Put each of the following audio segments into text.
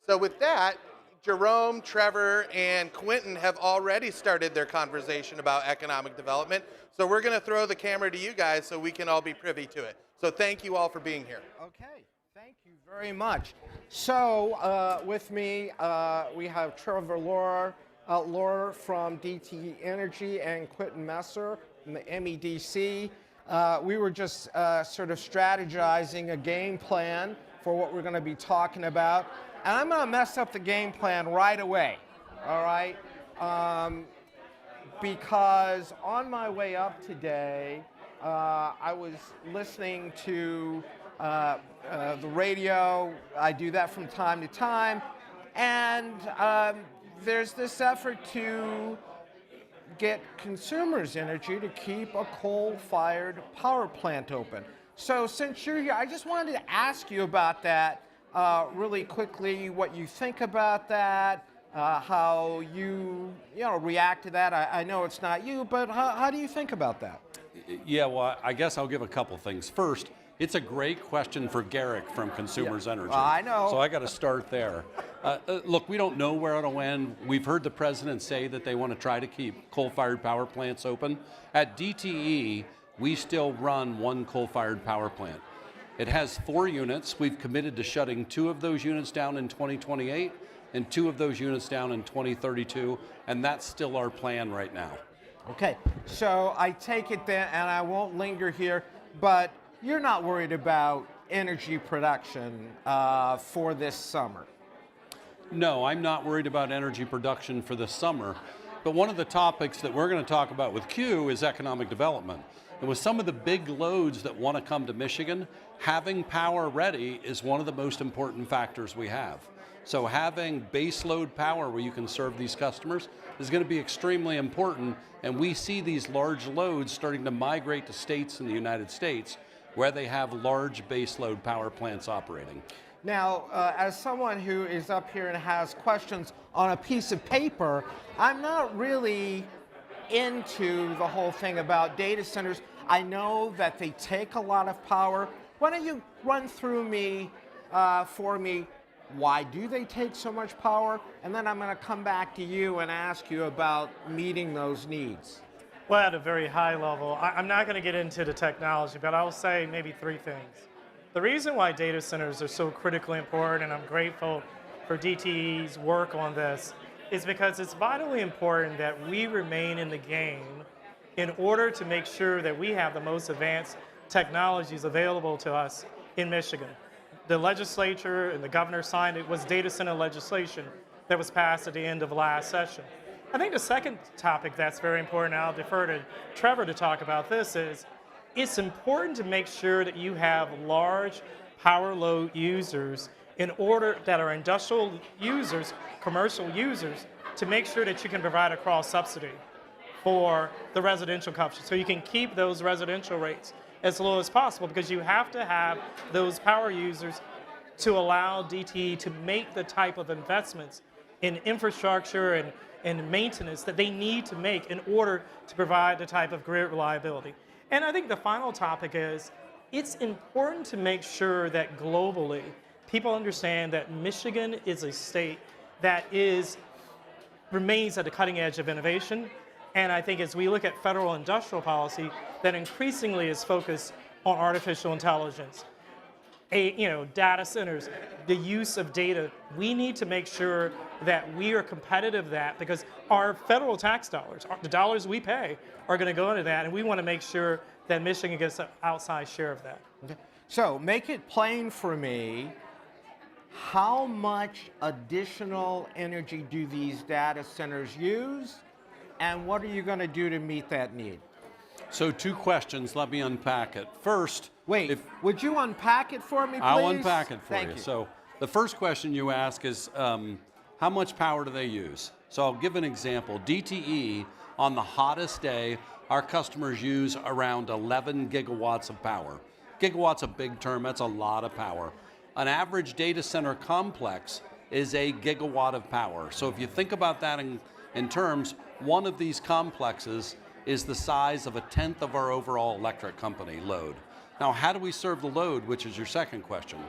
So with that, Jerome, Trevor, and Quentin have already started their conversation about economic development. So we're going to throw the camera to you guys so we can all be privy to it. So thank you all for being here. Okay, thank you very much. So with me, we have Trevor Lauer from DTE Energy and Quentin Messer from the MEDC. We were just sort of strategizing a game plan for what we're going to be talking about. And I'm going to mess up the game plan right away, all right? Because on my way up today, I was listening to the radio. I do that from time to time. And there's this effort to get consumers' energy to keep a coal-fired power plant open. So since you're here, I just wanted to ask you about that really quickly, what you think about that, how you react to that. I know it's not you, but how do you think about that? Yeah, well, I guess I'll give a couple things. First, it's a great question for Garrick from Consumers Energy. I know. So I got to start there. Look, we don't know where it'll end. We've heard the president say that they want to try to keep coal-fired power plants open. At DTE, we still run one coal-fired power plant. It has 4 units. We've committed to shutting 2 of those units down in 2028 and 2 of those units down in 2032, and that's still our plan right now. Okay, so I take it then, and I won't linger here, but you're not worried about energy production for this summer? No, I'm not worried about energy production for this summer, but one of the topics that we're going to talk about with Q is economic development. And with some of the big loads that want to come to Michigan, having power ready is one of the most important factors we have. So having base load power where you can serve these customers is going to be extremely important, and we see these large loads starting to migrate to states in the United States where they have large base load power plants operating. Now, as someone who is up here and has questions on a piece of paper, I'm not really into the whole thing about data centers. I know that they take a lot of power. Why don't you run through for me, why do they take so much power? And then I'm going to come back to you and ask you about meeting those needs. Well, at a very high level, I'm not going to get into the technology, but I'll say maybe 3 things. The reason why data centers are so critically important, and I'm grateful for DTE's work on this, is because it's vitally important that we remain in the game in order to make sure that we have the most advanced technologies available to us in Michigan. The legislature and the governor signed it was data center legislation that was passed at the end of last session. I think the second topic that's very important, and I'll defer to Trevor to talk about this, is it's important to make sure that you have large power load users in order that are industrial users, commercial users, to make sure that you can provide a cross subsidy for the residential customers. So you can keep those residential rates as low as possible, because you have to have those power users to allow DTE to make the type of investments in infrastructure and maintenance that they need to make in order to provide the type of grid reliability. And I think the final topic is, it's important to make sure that globally people understand that Michigan is a state that remains at the cutting edge of innovation. And I think as we look at federal industrial policy, that increasingly is focused on artificial intelligence, data centers, the use of data. We need to make sure that we are competitive with that, because our federal tax dollars, the dollars we pay, are going to go into that, and we want to make sure that Michigan gets an outsized share of that. Okay. So make it plain for me, how much additional energy do these data centers use, and what are you going to do to meet that need? So 2 questions, let me unpack it. First, wait, would you unpack it for me, please? I'll unpack it for Thank you. you. So the first question you ask is, how much power do they use? So I'll give an example. DTE, on the hottest day, our customers use around 11 gigawatts of power. Gigawatts a big term, that's a lot of power. An average data center complex is a gigawatt of power. So if you think about that in terms, one of these complexes is the size of 1/10 of our overall electric company load. Now, how do we serve the load, which is your second question?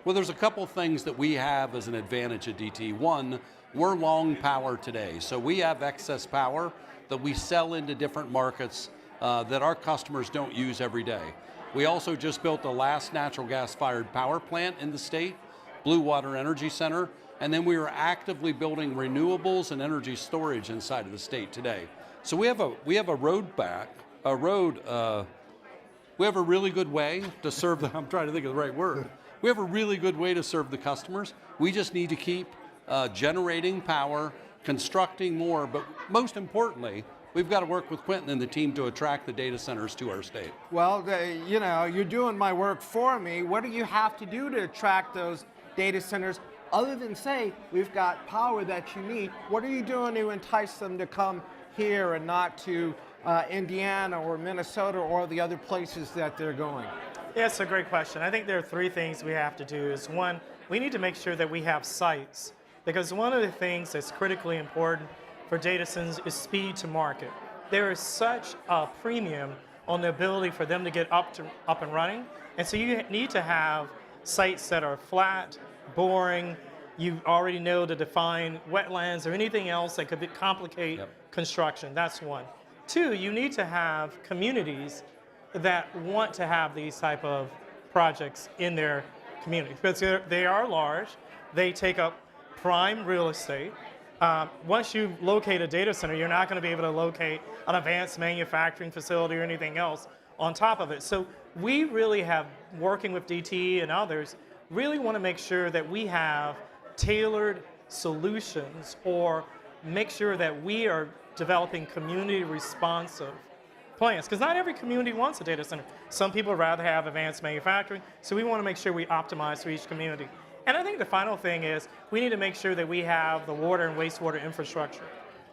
Well, there's a couple things that we have as an advantage at DTE. One, we're long power today, so we have excess power that we sell into different markets that our customers don't use every day. We also just built the last natural gas-fired power plant in the state, Blue Water Energy Center, and then we are actively building renewables and energy storage inside of the state today. So we have a really good way to serve the, I'm trying to think of the right word. We have a really good way to serve the customers. We just need to keep generating power, constructing more, but most importantly, we've got to work with Quentin and the team to attract the data centers to our state. Well, you know, you're doing my work for me. What do you have to do to attract those data centers other than say, we've got power that you need? What are you doing to entice them to come here and not to Indiana or Minnesota or the other places that they're going? Yeah, it's a great question. I think there are three things we have to do. Is one, we need to make sure that we have sites, because one of the things that's critically important for data centers is speed to market. There is such a premium on the ability for them to get up and running, and so you need to have sites that are flat, boring. You already know to define wetlands or anything else that could complicate construction. That's one. Two, you need to have communities that want to have these type of projects in their community, because they are large, they take up prime real estate. Once you locate a data center, you're not going to be able to locate an advanced manufacturing facility or anything else on top of it. So we really have, working with DTE and others, really want to make sure that we have tailored solutions, or make sure that we are developing community responsive plans, because not every community wants a data center. Some people would rather have advanced manufacturing, so we want to make sure we optimize for each community. And I think the final thing is we need to make sure that we have the water and wastewater infrastructure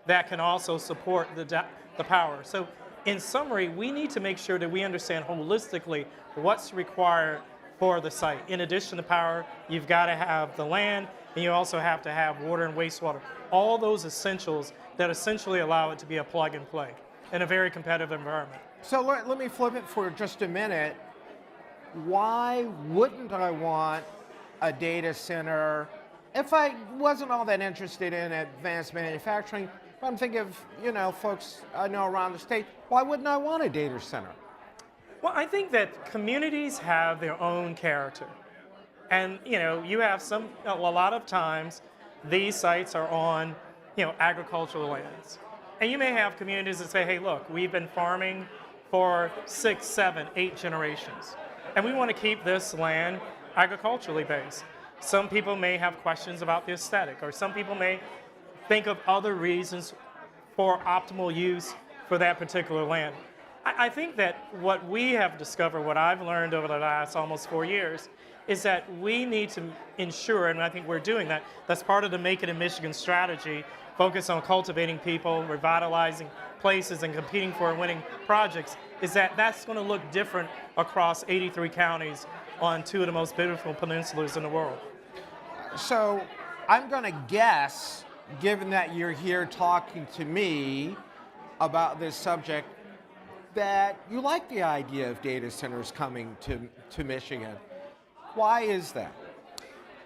that can also support the power. So in summary, we need to make sure that we understand holistically what's required for the site. In addition to power, you've got to have the land, and you also have to have water and wastewater. All those essentials that essentially allow it to be a plug and play in a very competitive environment. So let me flip it for just a minute. Why wouldn't I want a data center if I wasn't all that interested in advanced manufacturing? But I'm thinking of, you know, folks I know around the state. Why wouldn't I want a data center? Well, I think that communities have their own character. And, you know, you have a lot of times these sites are on, you know, agricultural lands. And you may have communities that say, hey, look, we've been farming for 6, 7, 8 generations, and we want to keep this land agriculturally based. Some people may have questions about the aesthetic, or some people may think of other reasons for optimal use for that particular land. I think that what we have discovered, what I've learned over the last almost 4 years, is that we need to ensure, and I think we're doing that, that's part of the Make It in Michigan strategy, focus on cultivating people, revitalizing places, and competing for and winning projects, is that that's going to look different across 83 counties on 2 of the most beautiful peninsulas in the world. So I'm going to guess, given that you're here talking to me about this subject, that you like the idea of data centers coming to Michigan. Why is that?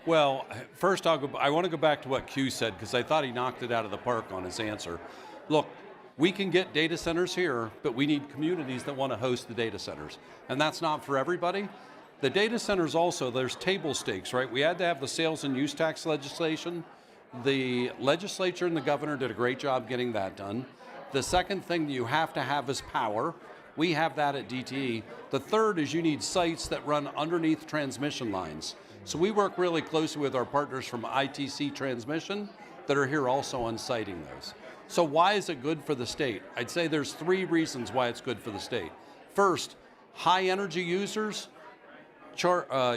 Well, first I want to go back to what Q said, because I thought he knocked it out of the park on his answer. Look, we can get data centers here, but we need communities that want to host the data centers. And that's not for everybody. The data centers also, there's table stakes, right? We had to have the sales and use tax legislation. The legislature and the governor did a great job getting that done. The second thing that you have to have is power. We have that at DTE. The third is you need sites that run underneath transmission lines. So we work really closely with our partners from ITC Transmission that are here also on siting those. So why is it good for the state? I'd say there's 3 reasons why it's good for the state. First, high energy users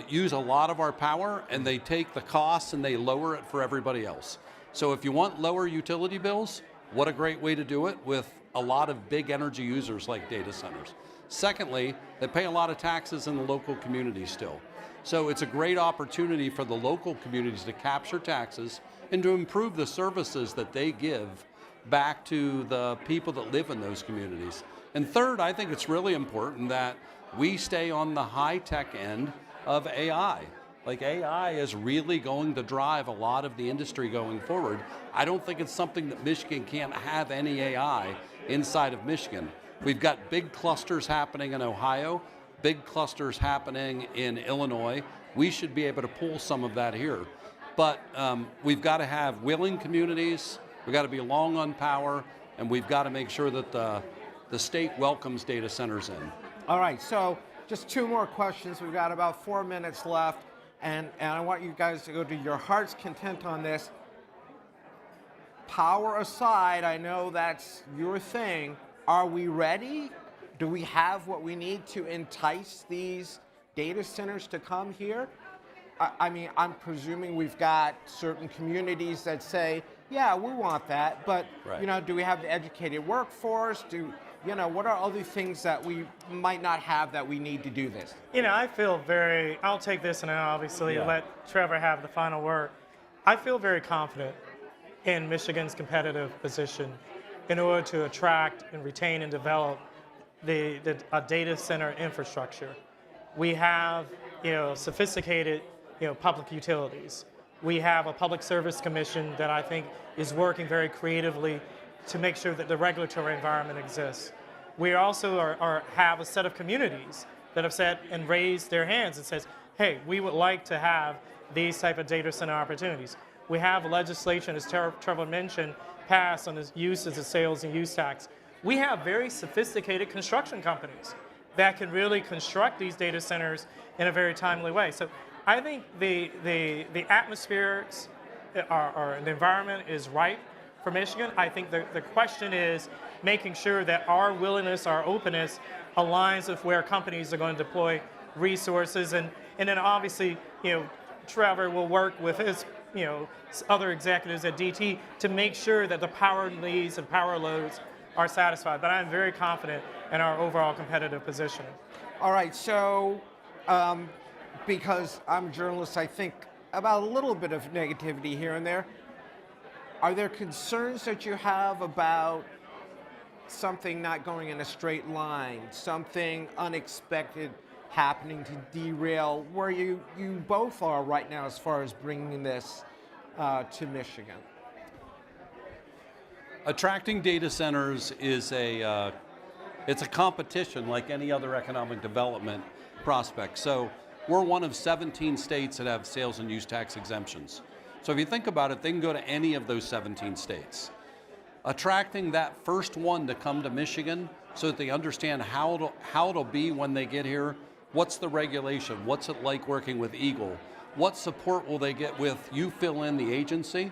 use a lot of our power, and they take the costs and they lower it for everybody else. So if you want lower utility bills, what a great way to do it with a lot of big energy users like data centers. Secondly, they pay a lot of taxes in the local community still. So it's a great opportunity for the local communities to capture taxes and to improve the services that they give back to the people that live in those communities. And third, I think it's really important that we stay on the high-tech end of AI. Like AI is really going to drive a lot of the industry going forward. I don't think it's something that Michigan can't have any AI inside of Michigan. We've got big clusters happening in Ohio, big clusters happening in Illinois. We should be able to pull some of that here. But we've got to have willing communities, we've got to be long on power, and we've got to make sure that the state welcomes data centers in. All right, so just 2 more questions. We've got about 4 minutes left, and I want you guys to go to your heart's content on this. Power aside, I know that's your thing. Are we ready? Do we have what we need to entice these data centers to come here? I mean, I'm presuming we've got certain communities that say, yeah, we want that, but Right. do we have the educated workforce? What are other things that we might not have that we need to do this? I feel I'll take this and I'll obviously let Trevor have the final word. I feel very confident in Michigan's competitive position in order to attract and retain and develop the data center infrastructure. We have, sophisticated, public utilities. We have a public service commission that I think is working very creatively to make sure that the regulatory environment exists. We also have a set of communities that have said and raised their hands and says, hey, we would like to have these type of data center opportunities. We have legislation, as Trevor mentioned, passed on the use of the sales and use tax. We have very sophisticated construction companies that can really construct these data centers in a very timely way. So I think the atmosphere or the environment is ripe for Michigan. I think the question is making sure that our willingness, our openness aligns with where companies are going to deploy resources. And then obviously, Trevor will work with his, other executives at DTE to make sure that the power needs and power loads are satisfied. But I'm very confident in our overall competitive position. All right, so because I'm a journalist, I think about a little bit of negativity here and there. Are there concerns that you have about something not going in a straight line, something unexpected happening to derail where you both are right now as far as bringing this to Michigan? Attracting data centers is it's a competition like any other economic development prospect. So we're one of 17 states that have sales and use tax exemptions. So if you think about it, they can go to any of those 17 states. Attracting that first one to come to Michigan so that they understand how it'll be when they get here, what's the regulation, what's it like working with Eagle, what support will they get with you fill in the agency,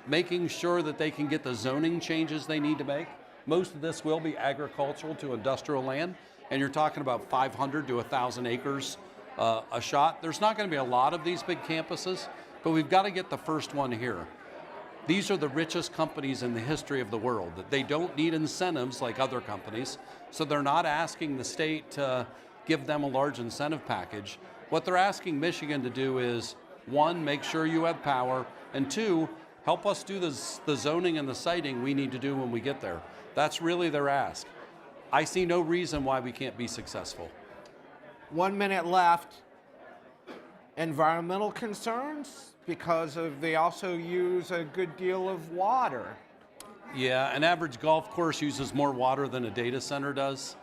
making sure that they can get the zoning changes they need to make. Most of this will be agricultural to industrial land, and you're talking about 500 to 1,000 acres a shot. There's not going to be a lot of these big campuses, but we've got to get the first one here. These are the richest companies in the history of the world. They don't need incentives like other companies, so they're not asking the state to give them a large incentive package. What they're asking Michigan to do is, 1, make sure you have power, and 2, help us do the zoning and the siting we need to do when we get there. That's really their ask. I see no reason why we can't be successful. 1 minute left. Environmental concerns because they also use a good deal of water. Yeah, an average golf course uses more water than a data center does.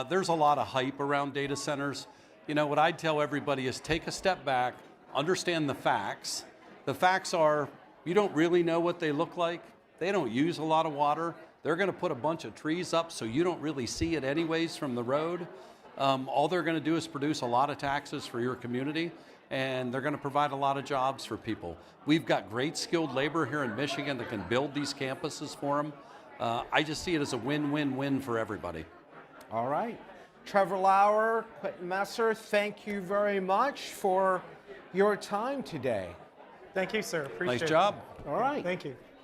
There's a lot of hype around data centers. What I'd tell everybody is take a step back, understand the facts. The facts are, you don't really know what they look like. They don't use a lot of water. They're going to put a bunch of trees up so you don't really see it anyways from the road. All they're going to do is produce a lot of taxes for your community, and they're going to provide a lot of jobs for people. We've got great skilled labor here in Michigan that can build these campuses for them. I just see it as a win-win-win for everybody. All right. Trevor Lauer, Quentin Messer, thank you very much for your time today. Thank you, sir. Appreciate it. Nice job. All right. Thank you.